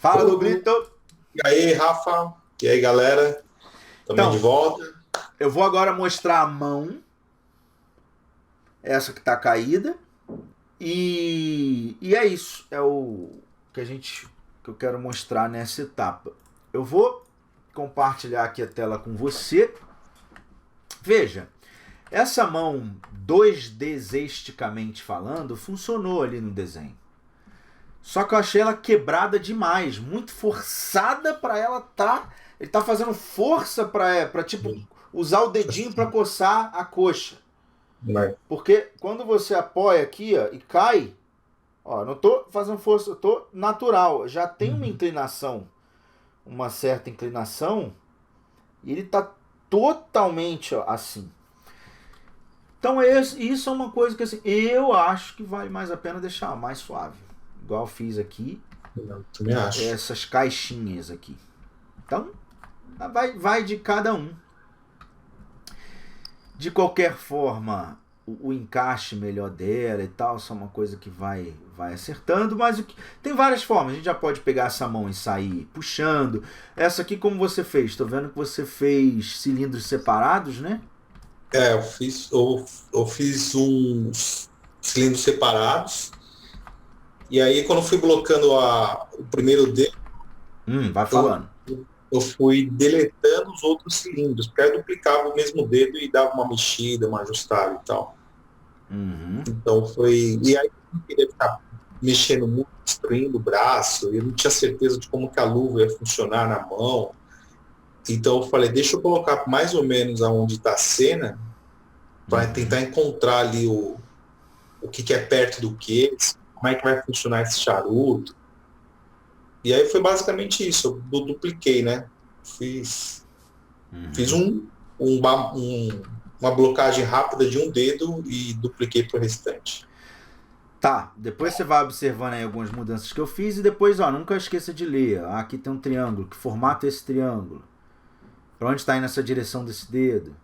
Fala, Ô, Duglito. e aí, Rafa? E aí, galera? Também de Então, volta. eu vou agora mostrar a mão, essa que tá caída, e é isso. É o que eu quero mostrar nessa etapa. Eu vou compartilhar aqui a tela com você. Veja, essa mão 2D-esticamente falando funcionou ali no desenho. Só que eu achei ela quebrada demais, muito forçada para ela tá. Ele tá fazendo força para tipo usar o dedinho para coçar a coxa. Mas, Porque quando você apoia aqui, ó, e cai, ó, não tô fazendo força, eu tô natural, já tem uma inclinação, uma certa inclinação, e ele tá totalmente, ó, assim. Então isso é uma coisa que assim, eu acho que vale mais a pena deixar mais suave. Igual eu fiz aqui, eu também acho. essas caixinhas aqui. Então, vai de cada um. De qualquer forma, o encaixe melhor dela e tal, isso é uma coisa que vai acertando, mas tem várias formas. A gente já pode pegar essa mão e sair puxando. Essa aqui, como você fez? Estou vendo que você fez cilindros separados, né? Eu fiz uns cilindros separados. E aí, quando eu fui bloqueando o primeiro dedo, Vai eu, falando. eu fui deletando os outros cilindros, porque aí eu duplicava o mesmo dedo e dava uma mexida, uma ajustada e tal. Uhum. Então foi. E aí eu não queria ficar mexendo muito, destruindo o braço, eu não tinha certeza de como que a luva ia funcionar na mão. Então eu falei, deixa eu colocar mais ou menos aonde está a cena, para tentar encontrar ali o que é perto do que, como é que vai funcionar esse charuto. E aí foi basicamente isso, eu dupliquei, né? Fiz uma blocagem rápida de um dedo e dupliquei para o restante. Tá, depois você vai observando aí algumas mudanças que eu fiz e depois, ó, nunca esqueça de ler. Ah, aqui tem um triângulo, que formato é esse triângulo? Para onde está indo essa direção desse dedo?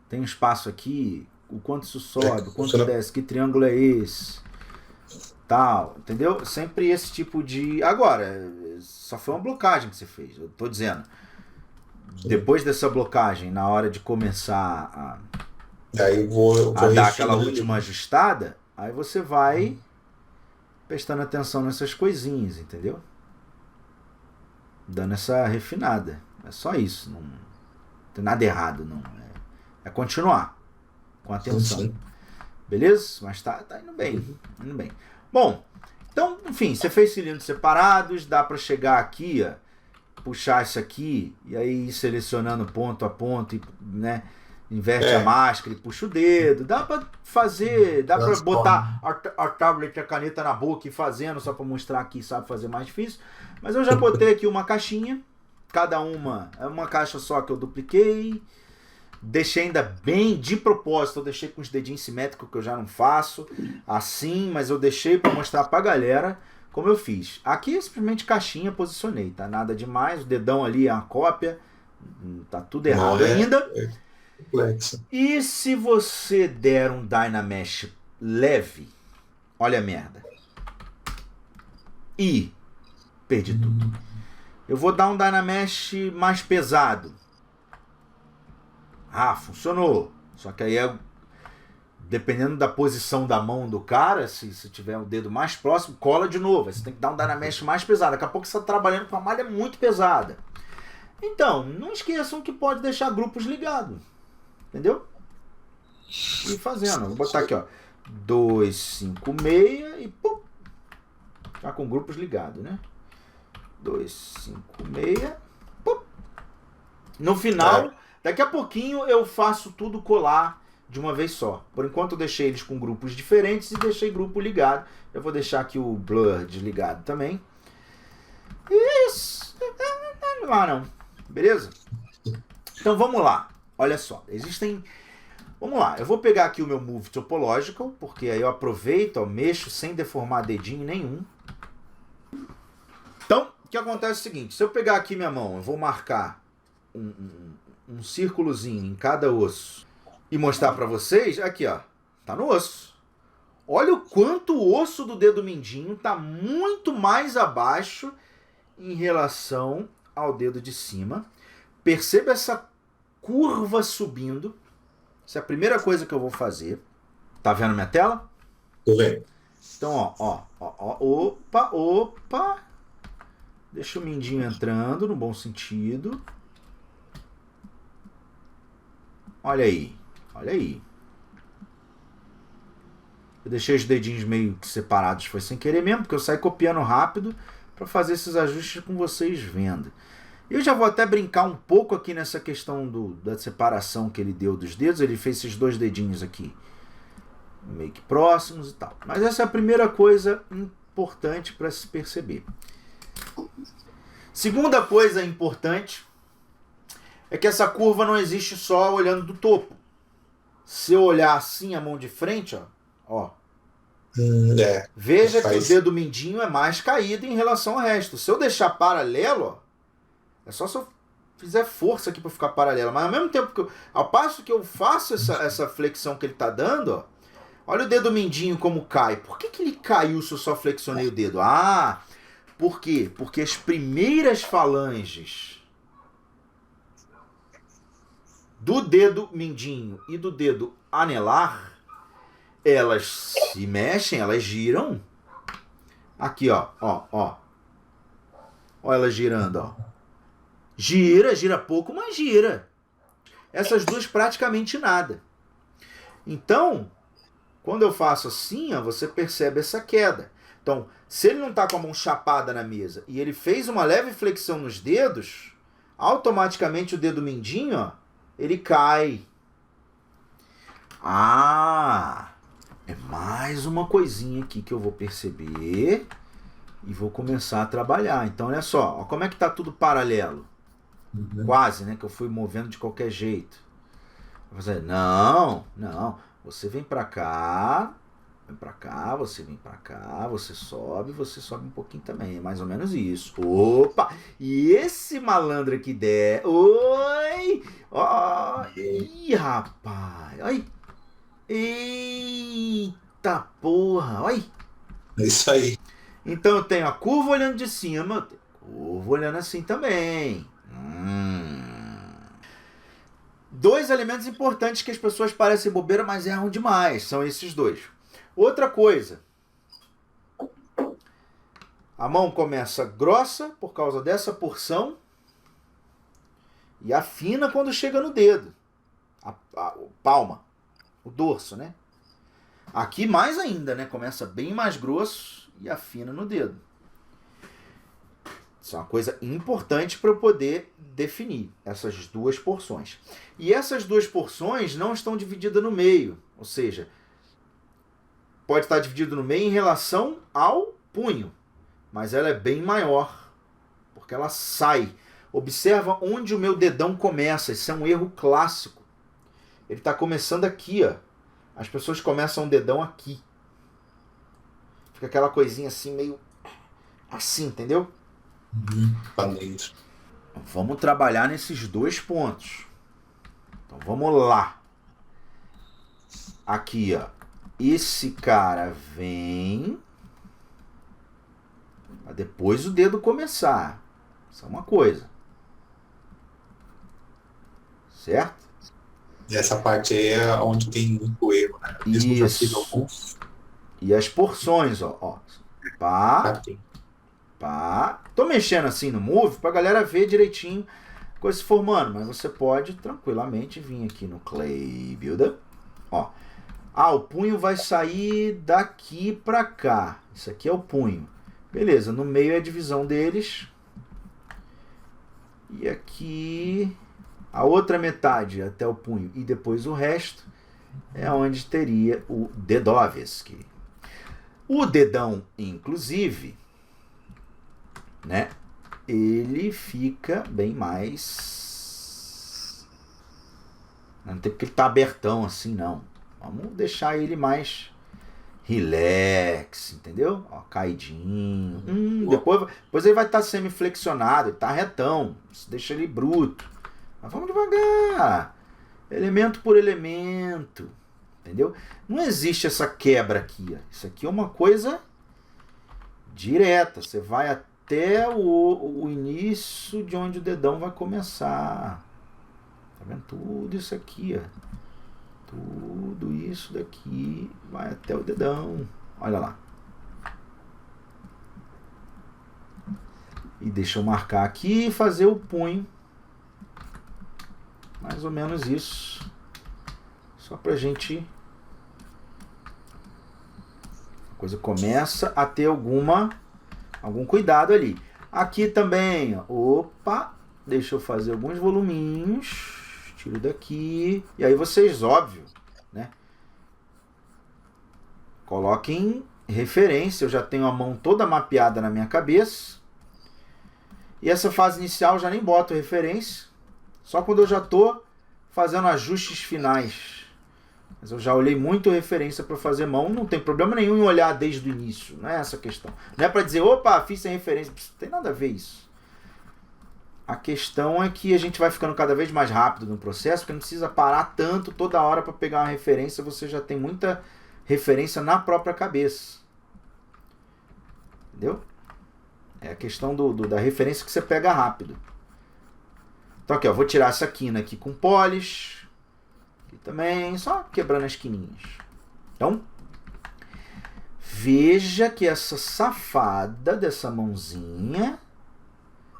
Tem um espaço aqui, o quanto isso sobe, o quanto Funciona. desce, que triângulo é esse? Tal, entendeu? Sempre esse tipo de. Agora, só foi uma blocagem que você fez, eu tô dizendo. Depois dessa blocagem, na hora de começar Aí eu vou a dar aquela refinando. última ajustada, aí você vai prestando atenção nessas coisinhas, entendeu? Dando essa refinada. É só isso. Não tem nada errado, não. É continuar com Sim, atenção. sim. Beleza? Mas tá indo bem. Indo bem. Bom, então, enfim, você fez cilindros separados, dá para chegar aqui, ó, puxar isso aqui, e aí ir selecionando ponto a ponto, né? Inverte a É, máscara e puxa o dedo. Dá para fazer, dá para transforma. botar a tablet, a caneta na boca e fazendo, só para mostrar que sabe fazer mais difícil. Mas eu já botei aqui uma caixinha, cada uma é uma caixa só que eu dupliquei. Deixei ainda bem de propósito, eu deixei com os dedinhos simétricos que eu já não faço assim, mas eu deixei para mostrar pra galera como eu fiz. Aqui é simplesmente caixinha, posicionei, tá nada demais, o dedão ali é uma cópia, tá tudo Não errado é, ainda. é complexo. E se você der um Dynamesh leve, olha a merda. E perdi tudo. Eu vou dar um Dynamesh mais pesado. Ah, funcionou. Só que aí dependendo da posição da mão do cara, se tiver o dedo mais próximo, cola de novo. Aí você tem que dar um Dynamesh mais pesado. Daqui a pouco você está trabalhando com uma malha muito pesada. Então, não esqueçam que pode deixar grupos ligados. Entendeu? E fazendo. Vou botar aqui, ó. 256 e pum. Já com grupos ligados, né? 256. Pum. No É, final, daqui a pouquinho eu faço tudo colar de uma vez só. Por enquanto eu deixei eles com grupos diferentes e deixei grupo ligado. Eu vou deixar aqui o blur desligado também. Isso. Não lá não. Beleza? Então vamos lá. Olha só. Existem... Vamos lá. Eu vou pegar aqui o meu Move Topological, porque aí eu aproveito, ó, mexo sem deformar dedinho nenhum. Então, o que acontece é o seguinte. Se eu pegar aqui minha mão, eu vou marcar um círculozinho em cada osso e mostrar para vocês, aqui ó, tá no osso. Olha o quanto o osso do dedo mindinho tá muito mais abaixo em relação ao dedo de cima. Perceba essa curva subindo. Essa é a primeira coisa que eu vou fazer. Tá vendo minha tela? Tô vendo. Então, opa, opa. Deixa o mindinho entrando no bom sentido. Olha aí, olha aí. Eu deixei os dedinhos meio que separados, foi sem querer mesmo, porque eu saí copiando rápido para fazer esses ajustes com vocês vendo. Eu já vou até brincar um pouco aqui nessa questão da separação que ele deu dos dedos. Ele fez esses dois dedinhos aqui meio que próximos e tal. Mas essa é a primeira coisa importante para se perceber. Segunda coisa importante é que essa curva não existe só olhando do topo. Se eu olhar assim a mão de frente, ó, veja que o dedo mindinho é mais caído em relação ao resto. Se eu deixar paralelo, ó, é só se eu fizer força aqui para ficar paralelo. Mas ao mesmo tempo que ao passo que eu faço essa flexão que ele está dando, ó, olha o dedo mindinho como cai. Por que ele caiu se eu só flexionei o dedo? Ah, por quê? Porque as primeiras falanges do dedo mindinho e do dedo anelar, elas se mexem, elas giram. Aqui, ó. Olha ela girando, ó. Gira pouco, mas gira. Essas duas praticamente nada. Então, quando eu faço assim, ó, você percebe essa queda. Então, se ele não está com a mão chapada na mesa e ele fez uma leve flexão nos dedos, automaticamente o dedo mindinho, ó, ele cai. Ah, é mais uma coisinha aqui que eu vou perceber e vou começar a trabalhar. Então, olha só, ó, como é que está tudo paralelo? Quase, né? Que eu fui movendo de qualquer jeito. Vou fazer, não. Você vem pra cá, você vem pra cá, você sobe um pouquinho também. É mais ou menos isso. Opa! E esse malandro aqui der. Oi! Ó! Ih, rapaz! Oi! Eita porra! Oi! É isso aí. Então eu tenho a curva olhando de cima, curva olhando assim também. Dois elementos importantes que as pessoas parecem bobeira, mas erram demais. São esses dois. Outra coisa. A mão começa grossa por causa dessa porção e afina quando chega no dedo. A palma. O dorso, né? Aqui mais ainda, né? Começa bem mais grosso e afina no dedo. Isso é uma coisa importante para eu poder definir essas duas porções. E essas duas porções não estão divididas no meio. Ou seja, pode estar dividido no meio em relação ao punho. Mas ela é bem maior. Porque ela sai. Observa onde o meu dedão começa. Isso é um erro clássico. Ele está começando aqui, ó. As pessoas começam o dedão aqui. Fica aquela coisinha assim, meio assim, entendeu? Vamos trabalhar nesses dois pontos. Então vamos lá. Aqui, ó. Esse cara vem. Pra depois o dedo começar. Isso é uma coisa. Certo? E essa parte aí é onde tem muito erro, né? Isso. E as porções, ó. Pá. Pá. Tô mexendo assim no Move pra galera ver direitinho a coisa se formando. Mas você pode tranquilamente vir aqui no Clay Builder. Ó. O punho vai sair daqui pra cá. Isso aqui é o punho. Beleza, no meio é a divisão deles. E aqui a outra metade até o punho e depois o resto é onde teria o Dedovski. O dedão, inclusive, né? Ele fica bem mais... Não tem porque ele tá abertão assim, não. Vamos deixar ele mais relax, entendeu? Ó, caidinho. Depois ele vai estar semi-flexionado, ele tá retão. Deixa ele bruto. Mas vamos devagar. Elemento por elemento. Entendeu? Não existe essa quebra aqui. Ó. Isso aqui é uma coisa direta. Você vai até o início de onde o dedão vai começar. Tá vendo? Tudo isso aqui, ó. Tudo isso daqui vai até o dedão. Olha lá. E deixa eu marcar aqui e fazer o punho. Mais ou menos isso. Só pra gente... A coisa começa a ter algum cuidado ali. Aqui também, ó. Opa! Deixa eu fazer alguns voluminhos. Tiro daqui. E aí vocês, óbvio, né? Coloquem referência. Eu já tenho a mão toda mapeada na minha cabeça. E essa fase inicial eu já nem boto referência. Só quando eu já estou fazendo ajustes finais. Mas eu já olhei muito referência para fazer mão. Não tem problema nenhum em olhar desde o início. Não é essa a questão. Não é para dizer, opa, fiz sem referência. Não tem nada a ver isso. A questão é que a gente vai ficando cada vez mais rápido no processo, porque não precisa parar tanto toda hora para pegar uma referência. Você já tem muita referência na própria cabeça. Entendeu? É a questão da referência que você pega rápido. Então aqui, ó, vou tirar essa quina aqui com polish. Aqui também, só quebrando as quininhas. Então, veja que essa safada dessa mãozinha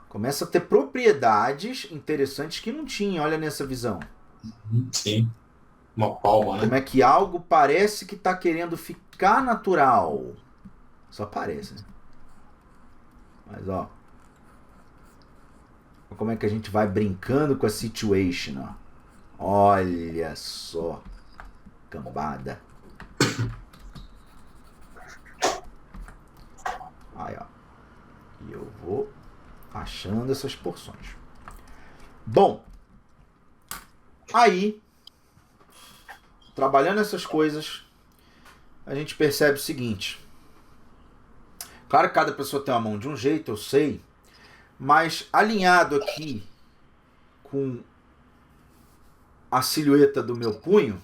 começa a ter propriedades interessantes que não tinha. Olha nessa visão. Sim. Uma palma, né? Como é que algo parece que está querendo ficar natural. Só parece, né? Mas, ó. Como é que a gente vai brincando com a situation, ó. Olha só. Cambada. Aí, ó. E eu vou achando essas porções. Bom. Aí, trabalhando essas coisas, a gente percebe o seguinte. Claro que cada pessoa tem uma mão de um jeito, eu sei. Mas alinhado aqui com a silhueta do meu punho,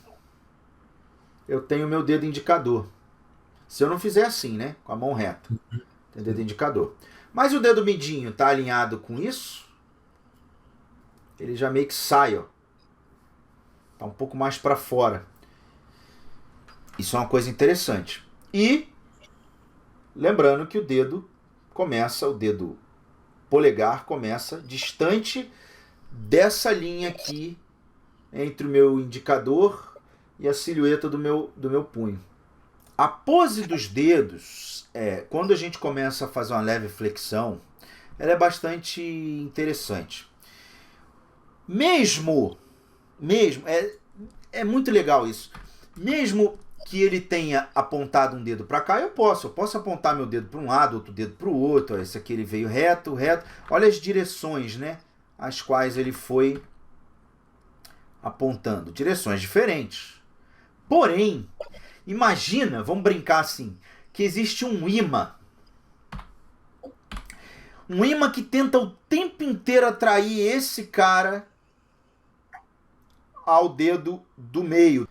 eu tenho o meu dedo indicador. Se eu não fizer assim, né? Com a mão reta. Tem dedo indicador. Mas o dedo midinho está alinhado com isso, ele já meio que sai, ó. Tá um pouco mais para fora. Isso é uma coisa interessante. E lembrando que o dedo polegar começa distante dessa linha aqui entre o meu indicador e a silhueta do meu punho. A pose dos dedos, quando a gente começa a fazer uma leve flexão, ela é bastante interessante. Mesmo é muito legal isso. Mesmo que ele tenha apontado um dedo para cá, eu posso apontar meu dedo para um lado, outro dedo para o outro. Esse aqui ele veio reto. Olha as direções, né, as quais ele foi apontando. Direções diferentes. Porém, imagina, vamos brincar assim, que existe um imã. Um imã que tenta o tempo inteiro atrair esse cara ao dedo do meio.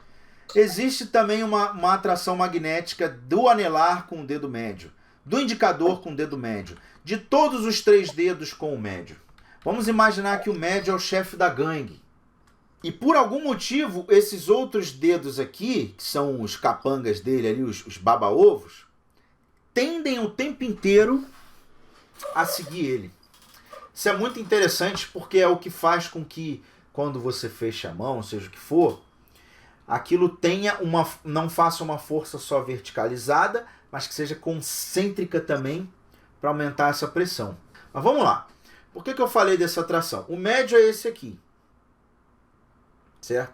Existe também uma atração magnética do anelar com o dedo médio, do indicador com o dedo médio, de todos os 3 dedos com o médio. Vamos imaginar que o médio é o chefe da gangue. E por algum motivo, esses outros dedos aqui, que são os capangas dele ali, os baba-ovos, tendem o tempo inteiro a seguir ele. Isso é muito interessante porque é o que faz com que, quando você fecha a mão, seja o que for, aquilo não faça uma força só verticalizada, mas que seja concêntrica também para aumentar essa pressão. Mas vamos lá. Por que eu falei dessa atração? O médio é esse aqui. Certo?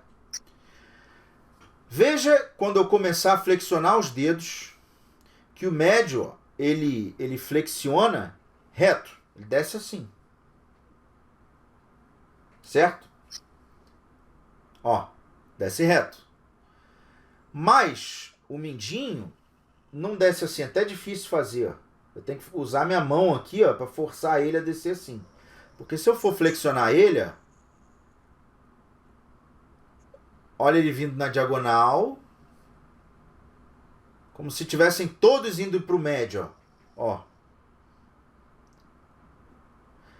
Veja quando eu começar a flexionar os dedos, que o médio, ó, ele flexiona reto. Ele desce assim. Certo? Ó, desce reto. Mas o mindinho não desce assim, é até difícil fazer. Ó. Eu tenho que usar minha mão aqui, ó, para forçar ele a descer assim. Porque se eu for flexionar ele, ó, olha ele vindo na diagonal, como se tivessem todos indo para o médio, ó.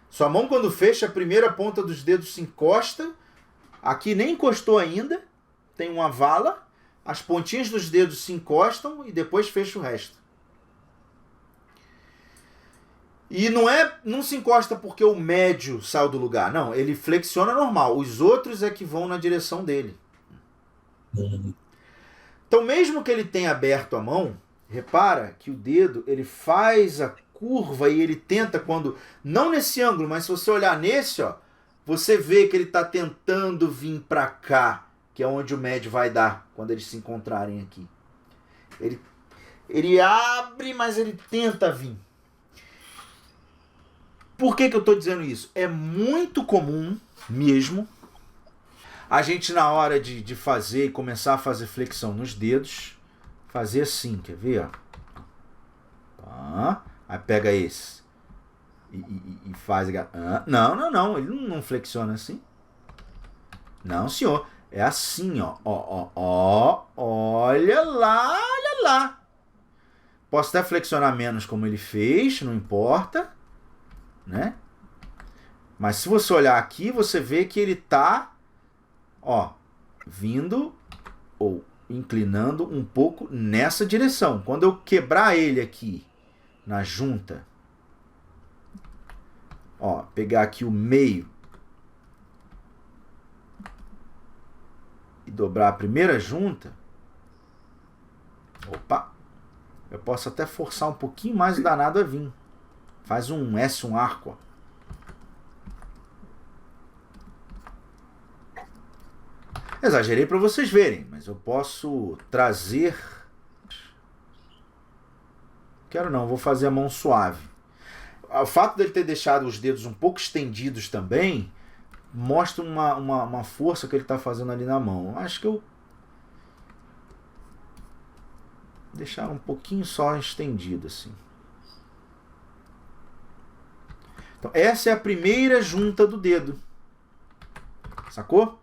Sua mão, quando fecha, a primeira ponta dos dedos se encosta. Aqui nem encostou ainda. Tem uma vala. As pontinhas dos dedos se encostam e depois fecha o resto. E não se encosta porque o médio saiu do lugar. Não, ele flexiona normal. Os outros é que vão na direção dele. Então, mesmo que ele tenha aberto a mão, repara que o dedo ele faz a curva e ele tenta quando... Não nesse ângulo, mas se você olhar nesse, ó, você vê que ele está tentando vir para cá, que é onde o médio vai dar quando eles se encontrarem aqui. Ele abre, mas ele tenta vir. Por que eu estou dizendo isso? É muito comum mesmo a gente, na hora de fazer e começar a fazer flexão nos dedos, fazer assim, quer ver? Aí pega esse e faz... Não, ele não flexiona assim. Não, senhor. É assim, ó. Olha lá. Posso até flexionar menos como ele fez, não importa, né? Mas se você olhar aqui, você vê que ele tá, ó, vindo ou inclinando um pouco nessa direção. Quando eu quebrar ele aqui na junta, ó, pegar aqui o meio e dobrar a primeira junta, opa, eu posso até forçar um pouquinho mais o danado a vir. Faz um S, um arco, ó. Exagerei para vocês verem, mas eu posso trazer... Quero não, vou fazer a mão suave. O fato dele ter deixado os dedos um pouco estendidos também mostra uma força que ele está fazendo ali na mão. Eu acho que eu deixar um pouquinho só estendido assim. Então, essa é a primeira junta do dedo. Sacou?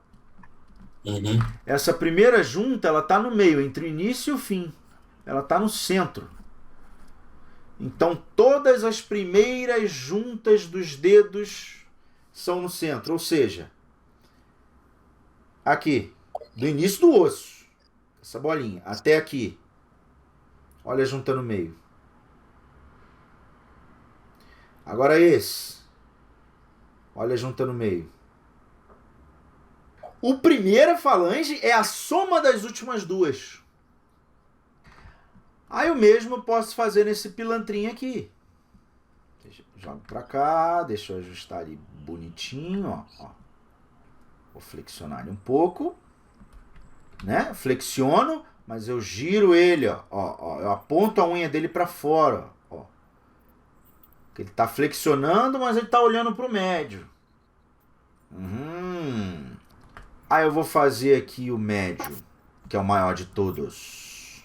Uhum. Essa primeira junta, ela tá no meio, entre o início e o fim. Ela tá no centro. Então, todas as primeiras juntas dos dedos são no centro. Ou seja, aqui, do início do osso, essa bolinha, até aqui. Olha a junta no meio. Agora esse. Olha a junta no meio. O primeira falange é a soma das últimas duas. Aí o mesmo eu posso fazer nesse pilantrinho aqui. Jogo pra cá, deixa eu ajustar ali bonitinho, ó. Vou flexionar ele um pouco, né? Flexiono, mas eu giro ele, ó. Eu aponto a unha dele pra fora, ó. Ele tá flexionando, mas ele tá olhando pro médio. Aí eu vou fazer aqui o médio, que é o maior de todos.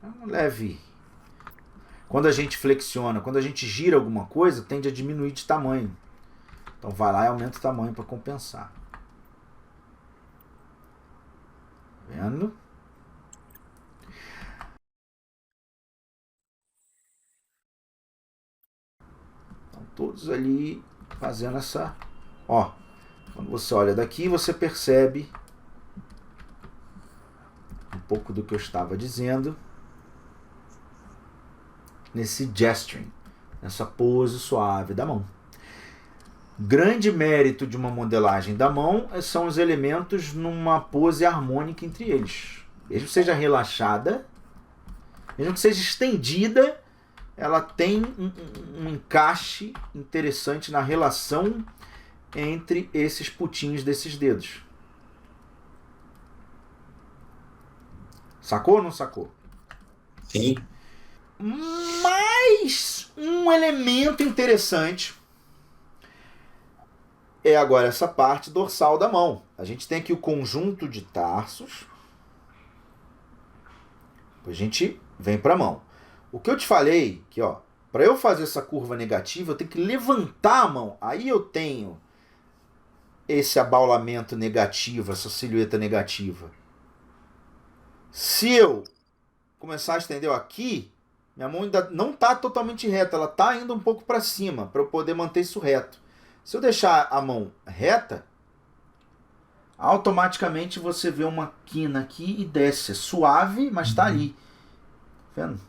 É um leve. Quando a gente flexiona, quando a gente gira alguma coisa, tende a diminuir de tamanho. Então vai lá e aumenta o tamanho para compensar. Vendo? Então todos ali fazendo essa... Ó, quando você olha daqui, você percebe um pouco do que eu estava dizendo nesse gesturing, nessa pose suave da mão. Grande mérito de uma modelagem da mão são os elementos numa pose harmônica entre eles. Mesmo que seja relaxada, mesmo que seja estendida, ela tem um encaixe interessante na relação entre esses putinhos desses dedos. Sacou ou não sacou? Sim. Mais um elemento interessante é agora essa parte dorsal da mão. A gente tem aqui o conjunto de tarsos. Depois a gente vem para a mão. O que eu te falei, que ó, para eu fazer essa curva negativa, eu tenho que levantar a mão. Aí eu tenho esse abaulamento negativo, essa silhueta negativa. Se eu começar a estender aqui, Minha mão ainda não está totalmente reta, ela está indo um pouco para cima, para eu poder manter isso reto. Se eu deixar a mão reta, automaticamente você vê uma quina aqui e desce. É suave, mas está ali. Tá vendo?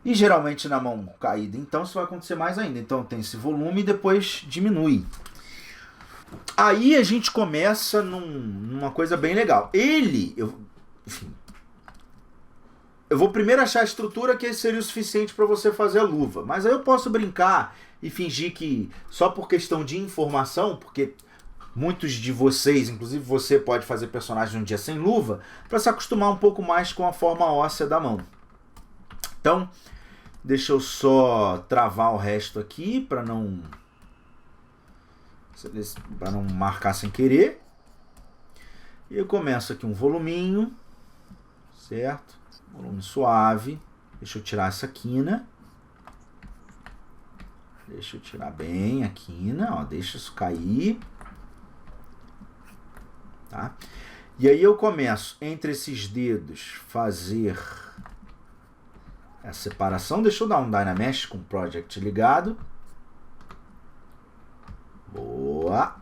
E geralmente na mão caída, então isso vai acontecer mais ainda. Então tem esse volume e depois diminui. Aí a gente começa numa coisa bem legal. Eu vou primeiro achar a estrutura que seria o suficiente para você fazer a luva. Mas aí eu posso brincar e fingir que só por questão de informação, porque muitos de vocês, inclusive você, pode fazer personagem um dia sem luva, para se acostumar um pouco mais com a forma óssea da mão. Então, deixa eu só travar o resto aqui para não marcar sem querer. E eu começo aqui um voluminho, certo? Volume suave. Deixa eu tirar essa quina. Deixa eu tirar bem a quina, ó, deixa isso cair. Tá? E aí eu começo entre esses dedos fazer a separação. Deixa eu dar um Dynamesh com o Project ligado. Boa.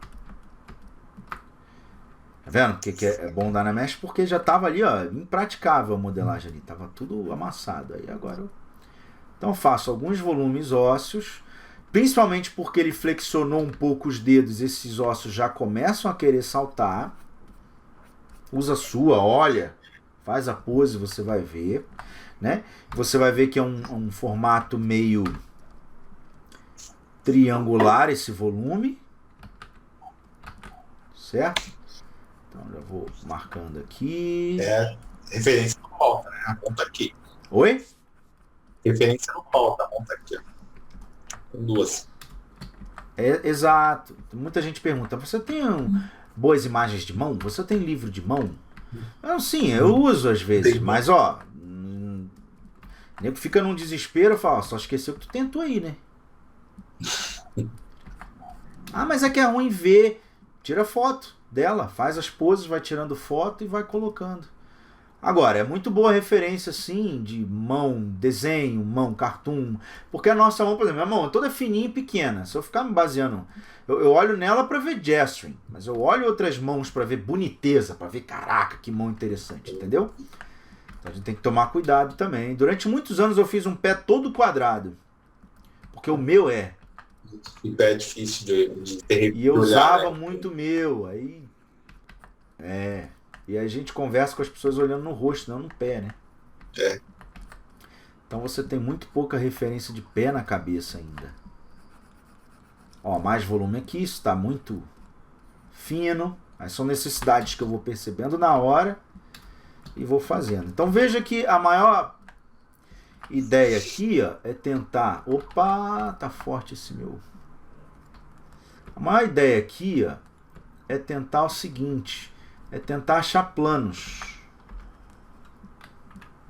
Tá vendo que é bom o Dynamesh? Porque já estava ali, ó, impraticável a modelagem ali. Tava tudo amassado. Aí agora então eu faço alguns volumes ósseos. Principalmente porque ele flexionou um pouco os dedos. Esses ossos já começam a querer saltar. Usa a sua, olha. Faz a pose, você vai ver. Né? Você vai ver que é um formato meio triangular esse volume. Certo? Então já vou marcando aqui. Referência não falta, né? Aponta aqui. Oi? Referência não falta, aponta aqui. Com duas. Exato. Muita gente pergunta, você tem boas imagens de mão? Você tem livro de mão? Sim, eu uso às vezes, mas ó, o nego fica num desespero e fala, só esqueceu que tu tentou aí, né? Mas é que é ruim ver. Tira foto dela, faz as poses, vai tirando foto e vai colocando. Agora, é muito boa referência, sim, de mão, desenho, mão, cartoon, porque a nossa mão, por exemplo, minha mão é toda fininha e pequena. Se eu ficar me baseando, eu olho nela para ver gesturing, mas eu olho outras mãos para ver boniteza, para ver, caraca, que mão interessante, entendeu? Então a gente tem que tomar cuidado também. Durante muitos anos eu fiz um pé todo quadrado, porque o meu é. E pé é difícil de ter. E eu usava muito o meu, aí. E a gente conversa com as pessoas olhando no rosto, não no pé, né? Então você tem muito pouca referência de pé na cabeça ainda. Ó, mais volume aqui, isso está muito fino. Aí são necessidades que eu vou percebendo na hora e vou fazendo. Então veja que a maior ideia aqui, ó, é tentar... Opa, tá forte esse meu. A maior ideia aqui, ó, é tentar o seguinte... É tentar achar planos.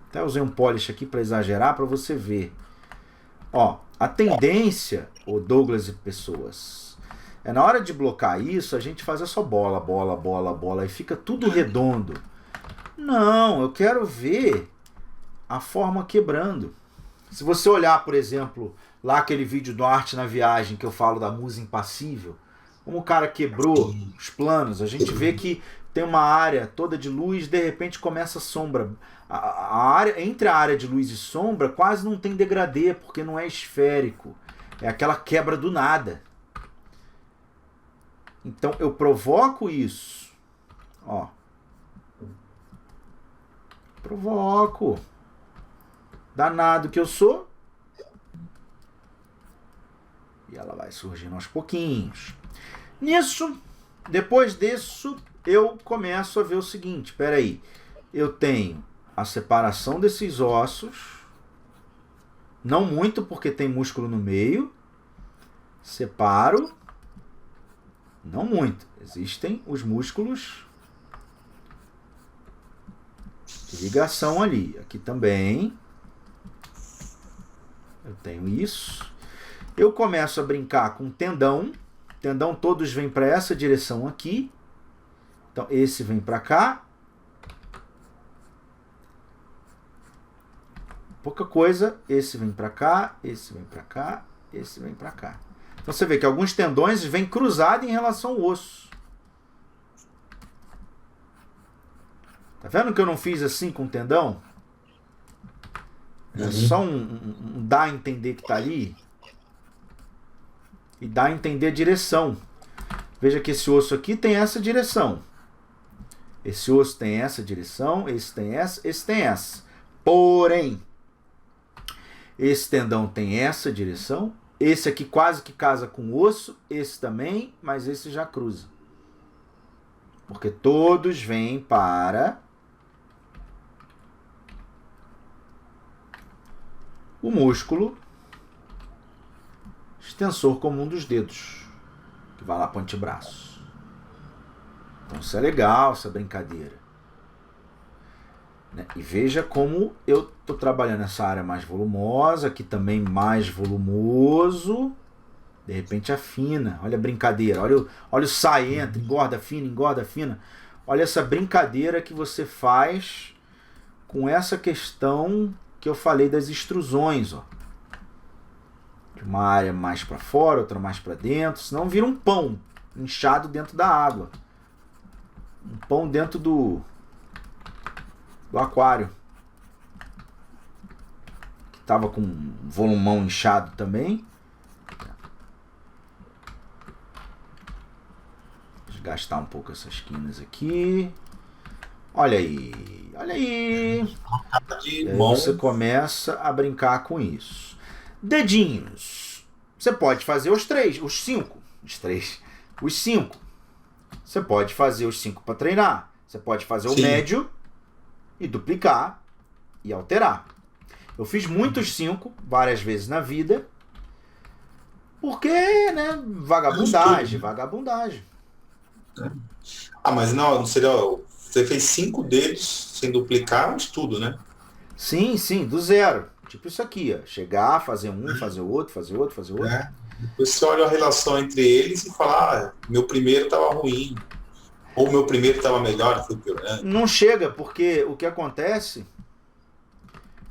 Até usei um polish aqui para exagerar, para você ver. Ó, a tendência, o Douglas e pessoas, é na hora de blocar isso, a gente fazer só bola, bola, bola, bola, e fica tudo redondo. Não, eu quero ver a forma quebrando. Se você olhar, por exemplo, lá aquele vídeo do Arte na Viagem, que eu falo da musa impassível, como o cara quebrou os planos, a gente vê que tem uma área toda de luz, de repente começa a sombra. A área, entre a área de luz e sombra quase não tem degradê, porque não é esférico. É aquela quebra do nada. Então eu provoco isso. Ó. Provoco. Danado que eu sou. E ela vai surgindo aos pouquinhos. Nisso, depois disso, eu começo a ver o seguinte, espera aí, eu tenho a separação desses ossos, não muito porque tem músculo no meio, separo, não muito, existem os músculos de ligação ali, aqui também, eu tenho isso, eu começo a brincar com tendão todos vêm para essa direção aqui. Então, esse vem para cá. pouca coisa, esse vem para cá, esse vem para cá, esse vem para cá. Então você vê que alguns tendões vêm cruzados em relação ao osso. Tá vendo que eu não fiz assim com o tendão? É só um dar a entender que tá ali. E dá a entender a direção. Veja que esse osso aqui tem essa direção. Esse osso tem essa direção, esse tem essa. Porém, esse tendão tem essa direção. Esse aqui quase que casa com o osso. Esse também, mas esse já cruza. Porque todos vêm para o músculo extensor comum dos dedos, que vai lá para o antebraço. Então isso é legal, essa brincadeira. E veja como eu estou trabalhando essa área mais volumosa, aqui também mais volumoso. De repente afina, olha a brincadeira, olha o sai, entra, engorda, fina. Olha essa brincadeira que você faz com essa questão que eu falei das extrusões, ó. Uma área mais para fora, outra mais para dentro, senão vira um pão inchado dentro da água. Um pão dentro do aquário. Que tava com um volumão inchado também. Desgastar um pouco essas quinas aqui. Olha aí. E aí você começa a brincar com isso. Dedinhos. Você pode fazer os 5. Você pode fazer os 5 para treinar. Você pode fazer o médio e duplicar e alterar. Eu fiz muitos 5 várias vezes na vida. Porque, né, vagabundagem. Mas não seria... Você fez 5 deles sem duplicar um estudo, né? Sim, do zero. Tipo isso aqui, ó. Chegar, fazer um, fazer outro. Depois você olha a relação entre eles e fala, meu primeiro estava ruim. Ou meu primeiro estava melhor e foi piorando. Não chega, porque o que acontece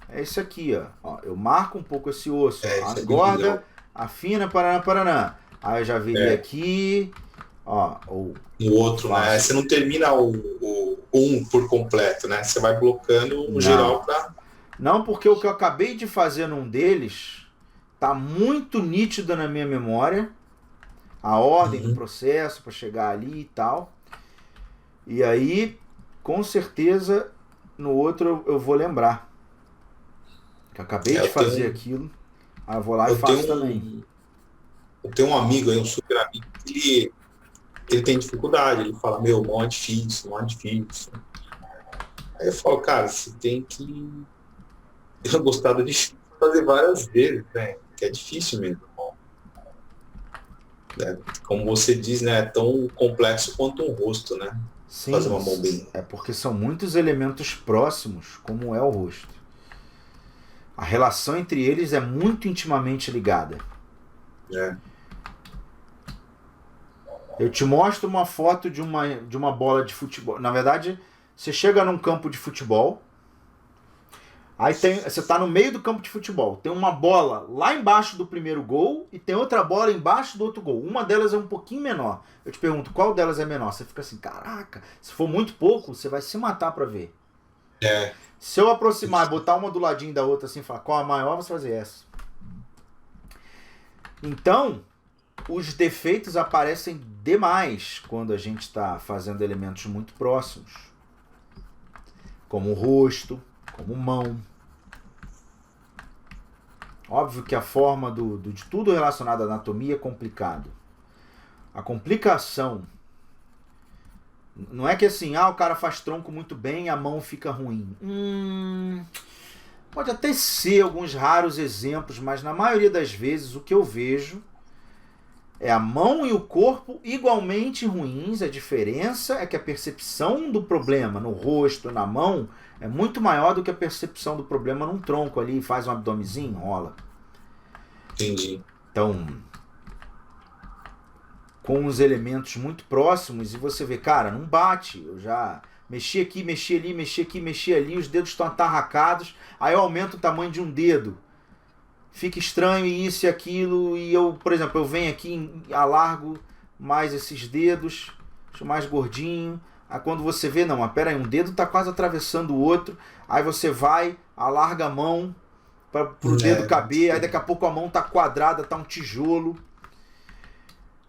é isso aqui, ó. Eu marco um pouco esse osso. Engorda, afina, paraná. Aí eu já virei aqui, ó. No outro, né? Você não termina o um por completo, né? Você vai blocando no geral para... Não, porque o que eu acabei de fazer num deles tá muito nítido na minha memória. A ordem do processo para chegar ali e tal. E aí, com certeza, no outro eu vou lembrar. Que eu acabei de fazer aquilo. Aí eu vou lá e faço também. Eu tenho um amigo aí, um super amigo, que ele tem dificuldade. Ele fala, mão é difícil. Aí eu falo, cara, você tem que... Eu gostado de fazer várias vezes, né? Que é difícil mesmo. Como você diz, né? É tão complexo quanto um rosto, né? Sim, fazer uma mão bem. É porque são muitos elementos próximos, como é o rosto. A relação entre eles é muito intimamente ligada. Eu te mostro uma foto de uma bola de futebol. Na verdade, você chega num campo de futebol. Aí você está no meio do campo de futebol. Tem uma bola lá embaixo do primeiro gol e tem outra bola embaixo do outro gol. Uma delas é um pouquinho menor. Eu te pergunto, qual delas é menor? Você fica assim, caraca, se for muito pouco, você vai se matar para ver. Se eu aproximar e botar uma do ladinho da outra assim e falar qual a maior, você vai fazer essa. Então, os defeitos aparecem demais quando a gente está fazendo elementos muito próximos. Como o rosto, como mão. Óbvio que a forma de tudo relacionado à anatomia é complicado. A complicação não é que assim, o cara faz tronco muito bem e a mão fica ruim. Pode até ser alguns raros exemplos, mas na maioria das vezes o que eu vejo é a mão e o corpo igualmente ruins. A diferença é que a percepção do problema no rosto, na mão, é muito maior do que a percepção do problema num tronco ali, faz um abdomezinho, rola. Entendi. Então, com os elementos muito próximos, e você vê, cara, não bate. mexi aqui, mexi ali, mexi aqui, mexi ali, os dedos estão atarracados, aí eu aumento o tamanho de um dedo. Fica estranho isso e aquilo, e eu, por exemplo, eu venho aqui, alargo mais esses dedos, deixo mais gordinho. Aí quando você vê, não, mas pera aí, um dedo tá quase atravessando o outro, aí você vai, alarga a mão para o dedo caber, aí daqui a pouco a mão tá quadrada, tá um tijolo.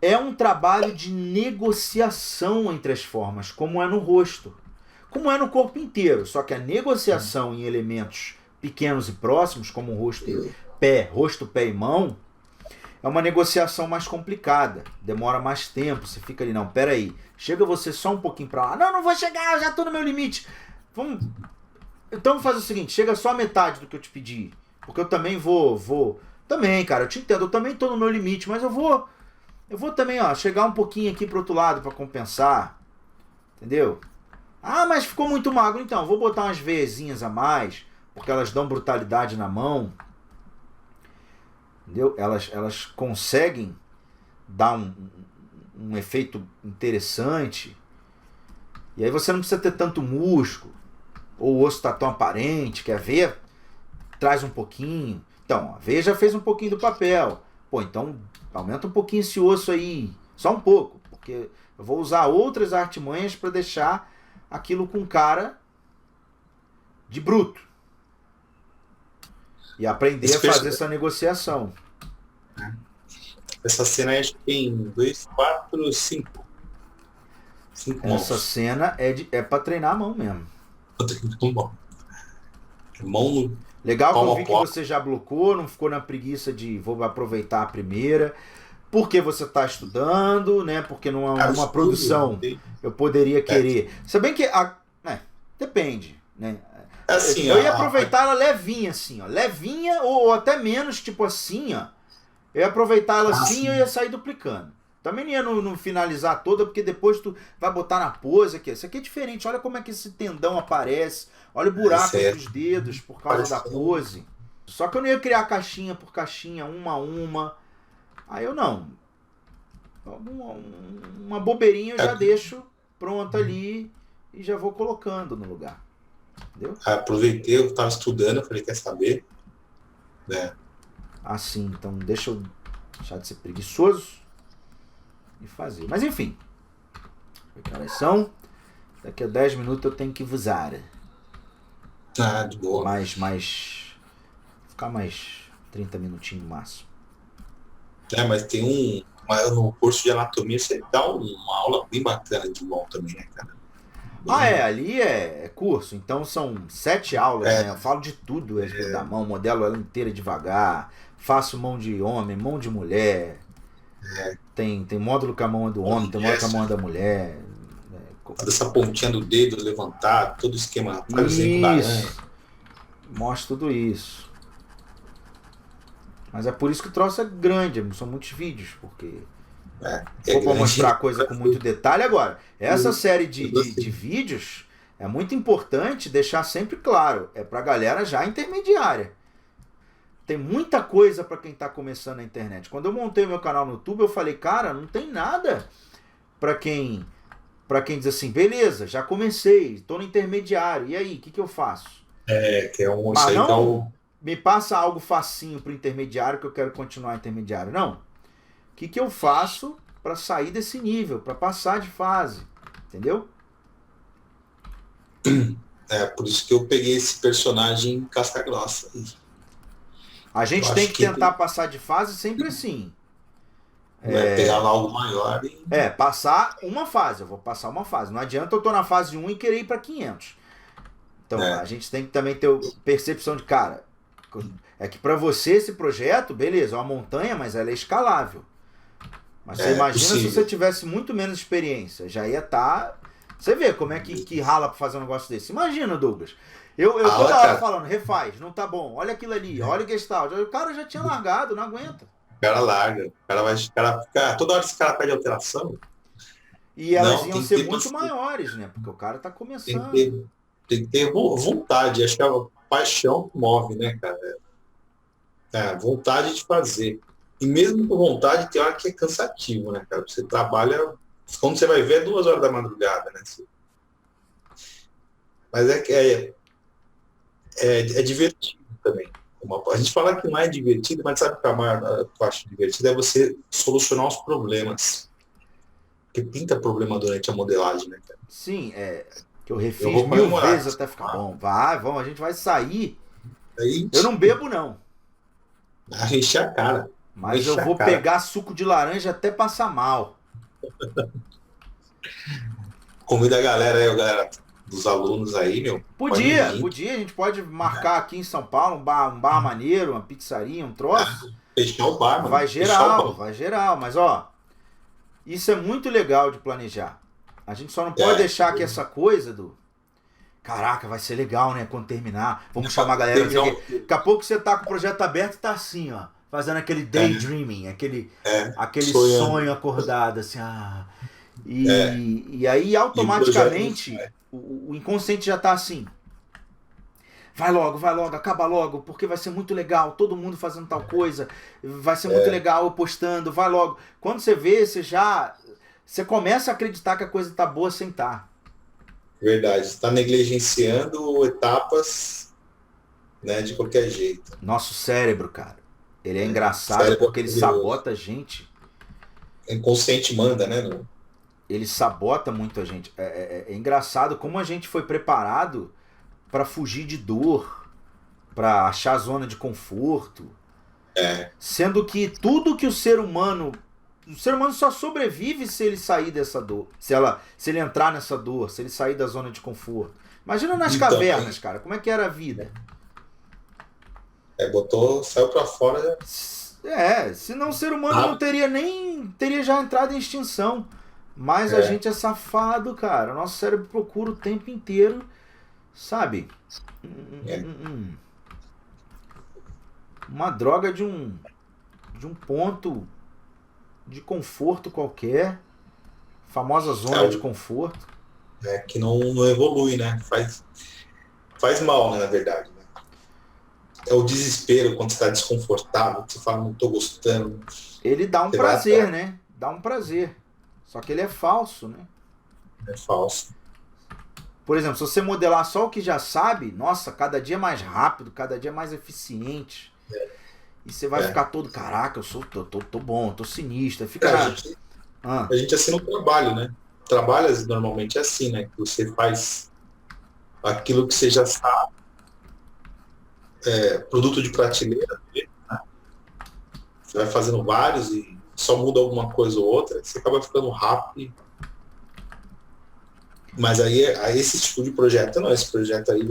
É um trabalho de negociação entre as formas, como é no rosto, como é no corpo inteiro, só que a negociação em elementos pequenos e próximos, como o rosto pé e mão, é uma negociação mais complicada, demora mais tempo, você fica ali, não, pera aí, chega você só um pouquinho pra lá, não vou chegar, eu já tô no meu limite, então faz o seguinte, chega só a metade do que eu te pedi, porque eu também também, cara, eu te entendo, eu também tô no meu limite, mas eu vou também, ó, chegar um pouquinho aqui pro outro lado pra compensar, entendeu? Ah, mas ficou muito magro, então, eu vou botar umas veiazinhas a mais, porque elas dão brutalidade na mão, entendeu? Elas conseguem dar um efeito interessante. E aí você não precisa ter tanto músculo. Ou o osso está tão aparente, que a veia traz um pouquinho. Então, a veia já fez um pouquinho do papel. Pô, então aumenta um pouquinho esse osso aí. Só um pouco. Porque eu vou usar outras artimanhas para deixar aquilo com cara de bruto. E aprender a fazer essa negociação. Essa cena acho que tem 2, 4, 5. Essa cena é pra treinar a mão mesmo. Mão legal que eu vi que você já blocou, não ficou na preguiça de vou aproveitar a primeira. Porque você está estudando, né? Porque não é uma produção eu poderia querer. Se bem que depende, né? Assim, eu ia aproveitar ela levinha, assim, ó. Levinha ou até menos, tipo assim, ó. Eu ia aproveitar ela assim e eu ia sair duplicando. Também não ia não finalizar toda, porque depois tu vai botar na pose aqui. Isso aqui é diferente. Olha como é que esse tendão aparece. Olha o buraco dos dedos por causa da pose. Só que eu não ia criar caixinha por caixinha, uma a uma. Aí eu não. Uma bobeirinha eu já deixo pronta ali e já vou colocando no lugar. Entendeu? Aproveitei, eu estava estudando, eu falei, quer saber? Assim, então deixa eu deixar de ser preguiçoso e fazer. Mas enfim. Que horas são? Daqui a 10 minutos eu tenho que vazar. De boa. Ficar mais 30 minutinhos no máximo. Mas tem no curso de anatomia você dá uma aula bem bacana de mão também, né, cara? Ali é curso, então são 7 aulas, né? Eu falo de tudo da mão, modelo ela inteira devagar, faço mão de homem, mão de mulher, tem módulo com a mão do homem, tem módulo com a mão da mulher. Essa pontinha do dedo levantar, todo o esquema. Isso, mostra tudo isso. Mas é por isso que o troço é grande, são muitos vídeos, porque for para mostrar coisa com muito detalhe. Agora, essa série de vídeos é muito importante deixar sempre claro, é para a galera já intermediária. Tem muita coisa para quem está começando na internet. Quando eu montei meu canal no YouTube, eu falei, cara, não tem nada para quem diz assim, beleza, já comecei, estou no intermediário, e aí, o que eu faço? Que é um... Mas não me passa algo facinho para o intermediário que eu quero continuar intermediário. Não. O que eu faço para sair desse nível, para passar de fase? Entendeu? Por isso que eu peguei esse personagem casca grossa. A gente tem que tentar passar de fase sempre assim. Pegar algo maior e... passar uma fase. Eu vou passar uma fase. Não adianta eu tô na fase 1 e querer ir para 500. Então, a gente tem que também ter percepção de, cara, é que para você esse projeto, beleza, é uma montanha, mas ela é escalável. Mas você imagina possível. Se você tivesse muito menos experiência, já ia estar... Você vê como é que rala para fazer um negócio desse. Imagina, Douglas. Eu toda hora falando, refaz, não tá bom, olha aquilo ali, olha o Gestalt. O cara já tinha largado, não aguenta. O cara larga, o cara fica... Toda hora esse cara pede alteração. E elas iam ser muito maiores, né? Porque o cara tá começando. Tem que ter vontade, acho que é a paixão que move, né, cara? Vontade de fazer. E mesmo com vontade, tem hora que é cansativo, né, cara? Você trabalha, quando você vai ver, é 2 horas da madrugada, né? Mas é divertido também. A gente fala que não é divertido, mas sabe que a maior parte divertida é você solucionar os problemas. Porque pinta problema durante a modelagem, né, cara? Sim, que eu Eu refiz vou 1000 comemorar vezes isso. até ficar bom. Vai, vamos, a gente vai sair. Aí Eu não bebo, não. a gente enche a cara. Mas eu Enche a vou cara. pegar suco de laranja até passar mal. Convida a galera aí, a galera dos alunos aí, meu. Pode Podia, vir. podia. A gente pode marcar aqui em São Paulo um bar maneiro, uma pizzaria, um troço. Fechar o bar, mano. Vai Fechar o geral, bar. vai geral. Mas ó, isso é muito legal de planejar. A gente só não pode É. deixar que essa coisa do caraca, vai ser legal, né? Quando terminar, vamos chamar a galera. Daqui a pouco você tá com o projeto aberto e tá assim, ó. Fazendo aquele daydreaming, aquele sonho acordado, assim. E aí, automaticamente, o inconsciente já tá assim. Vai logo, acaba logo, porque vai ser muito legal, todo mundo fazendo tal coisa, vai ser muito legal eu postando, vai logo. Quando você vê, você começa a acreditar que a coisa tá boa sem estar. Verdade, está negligenciando etapas, né, de qualquer jeito. Nosso cérebro, cara, ele é engraçado porque ele sabota a gente. O inconsciente manda, né? Ele sabota muito a gente. É engraçado como a gente foi preparado para fugir de dor, para achar zona de conforto. Sendo que tudo que o ser humano só sobrevive se ele sair dessa dor, se ele entrar nessa dor, se ele sair da zona de conforto. Imagina nas cavernas, cara, como é que era a vida? Saiu para fora. Senão o ser humano não teria já entrado em extinção. Mas a gente é safado, cara. O nosso cérebro procura o tempo inteiro, sabe? Uma droga de um ponto de conforto qualquer, famosa zona de conforto. Que não evolui, né? Faz mal, né, na verdade. Né? É o desespero quando você está desconfortável, você fala, não estou gostando. Ele dá um prazer, né? Dá um prazer. Só que ele é falso, né? É falso. Por exemplo, se você modelar só o que já sabe, nossa, cada dia mais rápido, cada dia mais eficiente. E você vai ficar todo, caraca, tô bom, tô sinistro. A gente assina um trabalho, né? Trabalhos normalmente é assim, né? Que você faz aquilo que você já sabe, produto de prateleira, né? Você vai fazendo vários e só muda alguma coisa ou outra, você acaba ficando rápido. Mas aí esse tipo de projeto, não, esse projeto aí